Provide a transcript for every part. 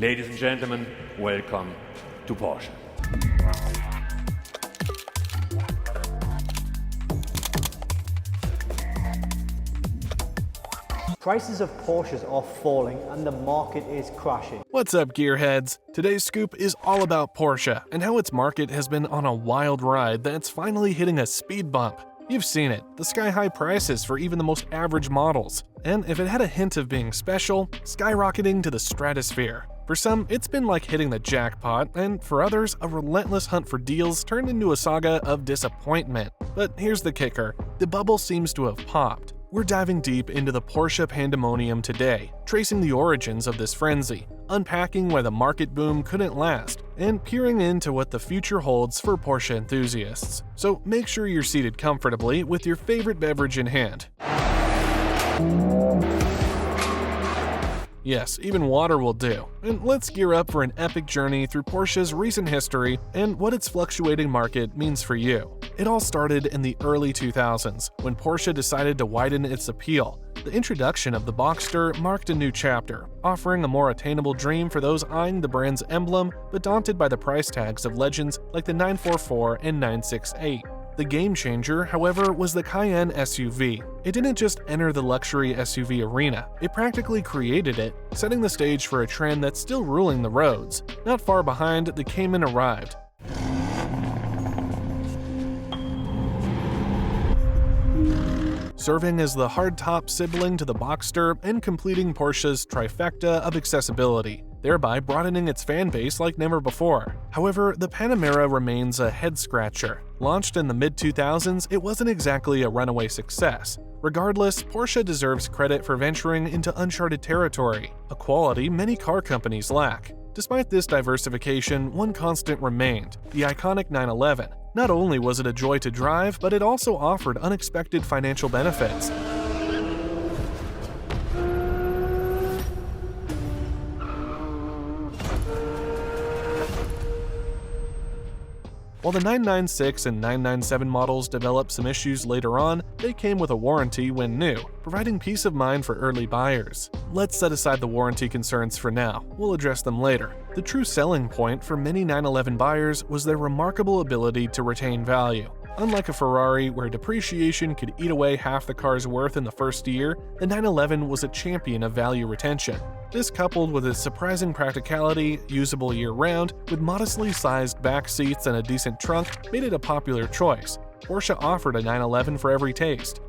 Ladies and gentlemen, welcome to Porsche. Prices of Porsches are falling and the market is crashing. What's up, gearheads? Today's scoop is all about Porsche and how its market has been on a wild ride that's finally hitting a speed bump. You've seen it, the sky-high prices for even the most average models. And if it had a hint of being special, skyrocketing to the stratosphere. For some, it's been like hitting the jackpot, and for others, a relentless hunt for deals turned into a saga of disappointment. But here's the kicker, the bubble seems to have popped. We're diving deep into the Porsche pandemonium today, tracing the origins of this frenzy, unpacking why the market boom couldn't last, and peering into what the future holds for Porsche enthusiasts. So make sure you're seated comfortably with your favorite beverage in hand. Yes, even water will do. And let's gear up for an epic journey through Porsche's recent history and what its fluctuating market means for you. It all started in the early 2000s, when Porsche decided to widen its appeal. The introduction of the Boxster marked a new chapter, offering a more attainable dream for those eyeing the brand's emblem but daunted by the price tags of legends like the 944 and 968. The game changer, however, was the Cayenne SUV. It didn't just enter the luxury SUV arena, it practically created it, setting the stage for a trend that's still ruling the roads. Not far behind, the Cayman arrived. Serving as the hardtop sibling to the Boxster and completing Porsche's trifecta of accessibility, thereby broadening its fan base like never before. However, the Panamera remains a head-scratcher. Launched in the mid-2000s, it wasn't exactly a runaway success. Regardless, Porsche deserves credit for venturing into uncharted territory, a quality many car companies lack. Despite this diversification, one constant remained, the iconic 911. Not only was it a joy to drive, but it also offered unexpected financial benefits. While the 996 and 997 models developed some issues later on, they came with a warranty when new, providing peace of mind for early buyers. Let's set aside the warranty concerns for now, we'll address them later. The true selling point for many 911 buyers was their remarkable ability to retain value. Unlike a Ferrari, where depreciation could eat away half the car's worth in the first year, the 911 was a champion of value retention. This, coupled with its surprising practicality, usable year-round, with modestly sized back seats and a decent trunk, made it a popular choice. Porsche offered a 911 for every taste.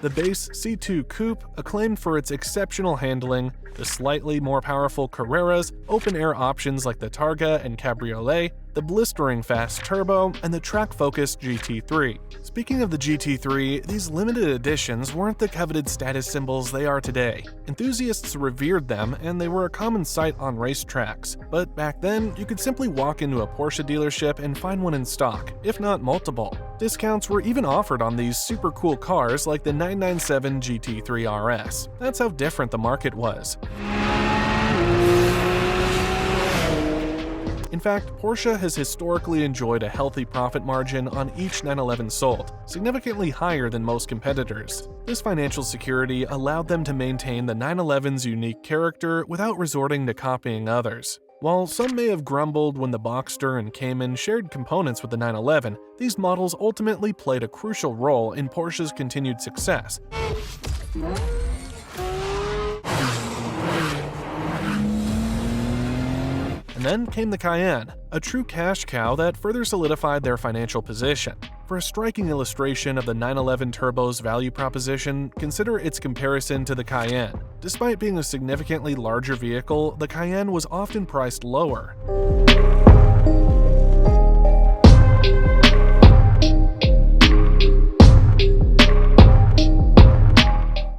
The base C2 Coupe, acclaimed for its exceptional handling, the slightly more powerful Carreras, open-air options like the Targa and Cabriolet, the blistering fast turbo, and the track-focused GT3. Speaking of the GT3, these limited editions weren't the coveted status symbols they are today. Enthusiasts revered them, and they were a common sight on racetracks. But back then, you could simply walk into a Porsche dealership and find one in stock, if not multiple. Discounts were even offered on these super cool cars like the 997 GT3 RS. That's how different the market was. In fact, Porsche has historically enjoyed a healthy profit margin on each 911 sold, significantly higher than most competitors. This financial security allowed them to maintain the 911's unique character without resorting to copying others. While some may have grumbled when the Boxster and Cayman shared components with the 911, these models ultimately played a crucial role in Porsche's continued success. And then came the Cayenne, a true cash cow that further solidified their financial position. For a striking illustration of the 911 Turbo's value proposition, consider its comparison to the Cayenne. Despite being a significantly larger vehicle, the Cayenne was often priced lower.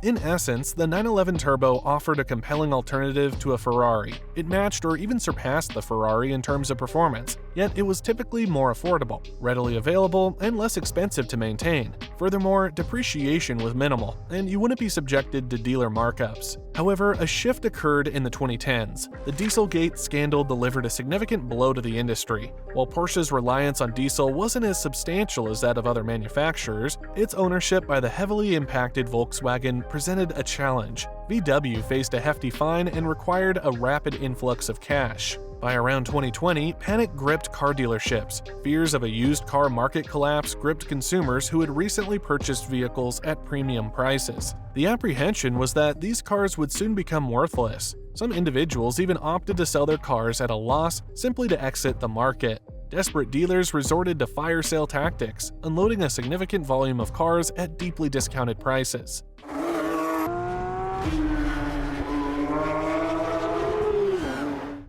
In essence, the 911 Turbo offered a compelling alternative to a Ferrari. It matched or even surpassed the Ferrari in terms of performance, yet it was typically more affordable, readily available, and less expensive to maintain. Furthermore, depreciation was minimal, and you wouldn't be subjected to dealer markups. However, a shift occurred in the 2010s. The Dieselgate scandal delivered a significant blow to the industry. While Porsche's reliance on diesel wasn't as substantial as that of other manufacturers, its ownership by the heavily impacted Volkswagen presented a challenge. VW faced a hefty fine and required a rapid influx of cash. By around 2020, panic gripped car dealerships. Fears of a used car market collapse gripped consumers who had recently purchased vehicles at premium prices. The apprehension was that these cars would soon become worthless. Some individuals even opted to sell their cars at a loss simply to exit the market. Desperate dealers resorted to fire sale tactics, unloading a significant volume of cars at deeply discounted prices.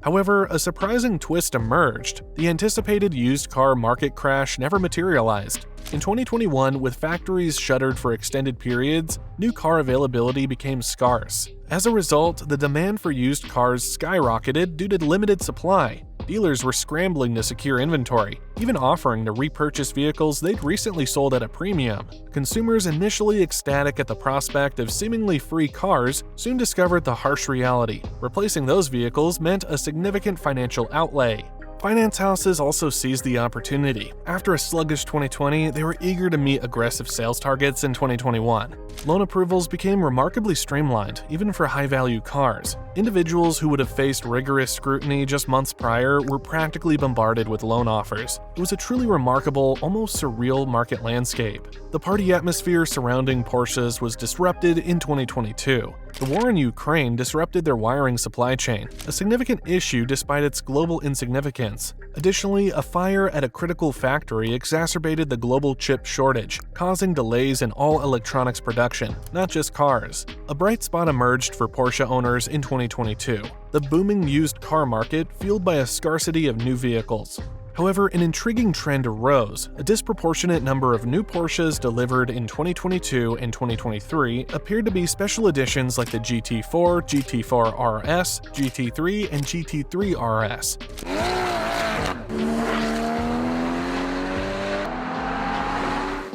However, a surprising twist emerged. The anticipated used car market crash never materialized. In 2021, with factories shuttered for extended periods, new car availability became scarce. As a result, the demand for used cars skyrocketed due to limited supply. Dealers were scrambling to secure inventory, even offering to repurchase vehicles they'd recently sold at a premium. Consumers initially ecstatic at the prospect of seemingly free cars soon discovered the harsh reality. Replacing those vehicles meant a significant financial outlay. Finance houses also seized the opportunity. After a sluggish 2020, they were eager to meet aggressive sales targets in 2021. Loan approvals became remarkably streamlined, even for high-value cars. Individuals who would have faced rigorous scrutiny just months prior were practically bombarded with loan offers. It was a truly remarkable, almost surreal market landscape. The party atmosphere surrounding Porsches was disrupted in 2022. The war in Ukraine disrupted their wiring supply chain, a significant issue despite its global insignificance. Additionally, a fire at a critical factory exacerbated the global chip shortage, causing delays in all electronics production, not just cars. A bright spot emerged for Porsche owners in 2022, the booming used car market fueled by a scarcity of new vehicles. However, an intriguing trend arose. A disproportionate number of new Porsches delivered in 2022 and 2023 appeared to be special editions like the GT4, GT4 RS, GT3, and GT3 RS.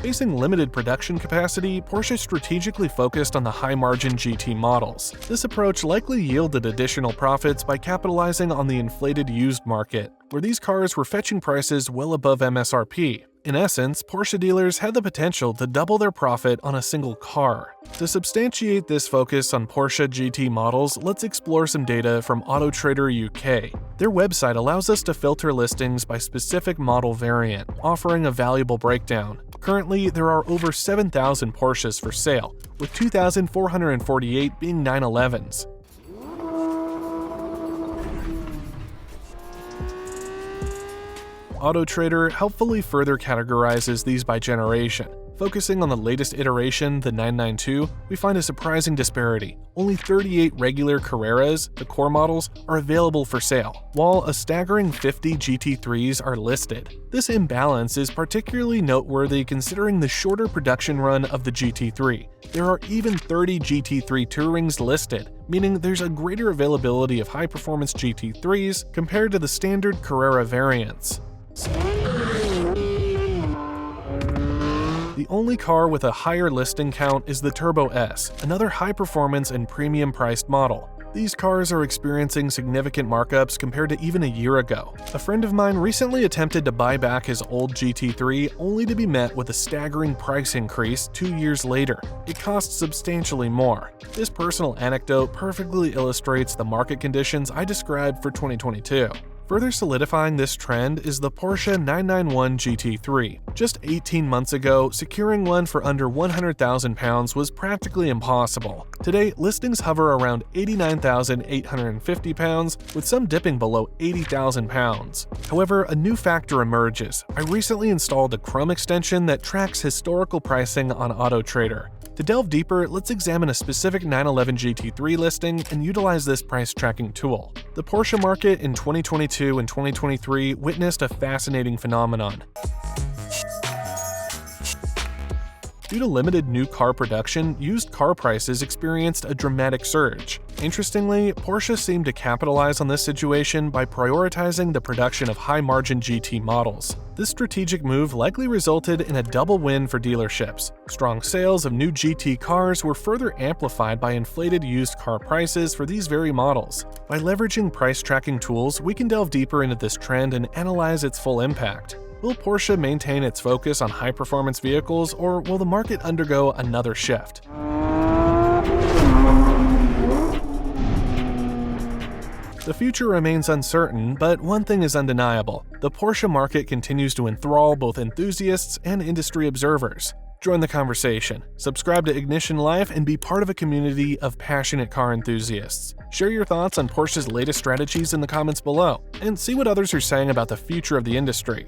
Facing limited production capacity, Porsche strategically focused on the high-margin GT models. This approach likely yielded additional profits by capitalizing on the inflated used market, where these cars were fetching prices well above MSRP. In essence, Porsche dealers had the potential to double their profit on a single car. To substantiate this focus on Porsche GT models, let's explore some data from AutoTrader UK. Their website allows us to filter listings by specific model variant, offering a valuable breakdown. Currently, there are over 7,000 Porsches for sale, with 2,448 being 911s. AutoTrader helpfully further categorizes these by generation. Focusing on the latest iteration, the 992, we find a surprising disparity. Only 38 regular Carreras, the core models, are available for sale, while a staggering 50 GT3s are listed. This imbalance is particularly noteworthy considering the shorter production run of the GT3. There are even 30 GT3 Tourings listed, meaning there's a greater availability of high-performance GT3s compared to the standard Carrera variants. The only car with a higher listing count is the Turbo S, another high-performance and premium-priced model. These cars are experiencing significant markups compared to even a year ago. A friend of mine recently attempted to buy back his old GT3 only to be met with a staggering price increase 2 years later. It costs substantially more. This personal anecdote perfectly illustrates the market conditions I described for 2022. Further solidifying this trend is the Porsche 991 GT3. Just 18 months ago, securing one for under £100,000 was practically impossible. Today, listings hover around £89,850, with some dipping below £80,000. However, a new factor emerges. I recently installed a Chrome extension that tracks historical pricing on AutoTrader. To delve deeper, let's examine a specific 911 GT3 listing and utilize this price tracking tool. The Porsche market in 2022 and 2023 witnessed a fascinating phenomenon. due to limited new car production, used car prices experienced a dramatic surge. Interestingly, Porsche seemed to capitalize on this situation by prioritizing the production of high-margin GT models. This strategic move likely resulted in a double win for dealerships. Strong sales of new GT cars were further amplified by inflated used car prices for these very models. By leveraging price tracking tools, we can delve deeper into this trend and analyze its full impact. Will Porsche maintain its focus on high-performance vehicles, or will the market undergo another shift? The future remains uncertain, but one thing is undeniable. The Porsche market continues to enthrall both enthusiasts and industry observers. Join the conversation, subscribe to Ignition Live, and be part of a community of passionate car enthusiasts. Share your thoughts on Porsche's latest strategies in the comments below, and see what others are saying about the future of the industry.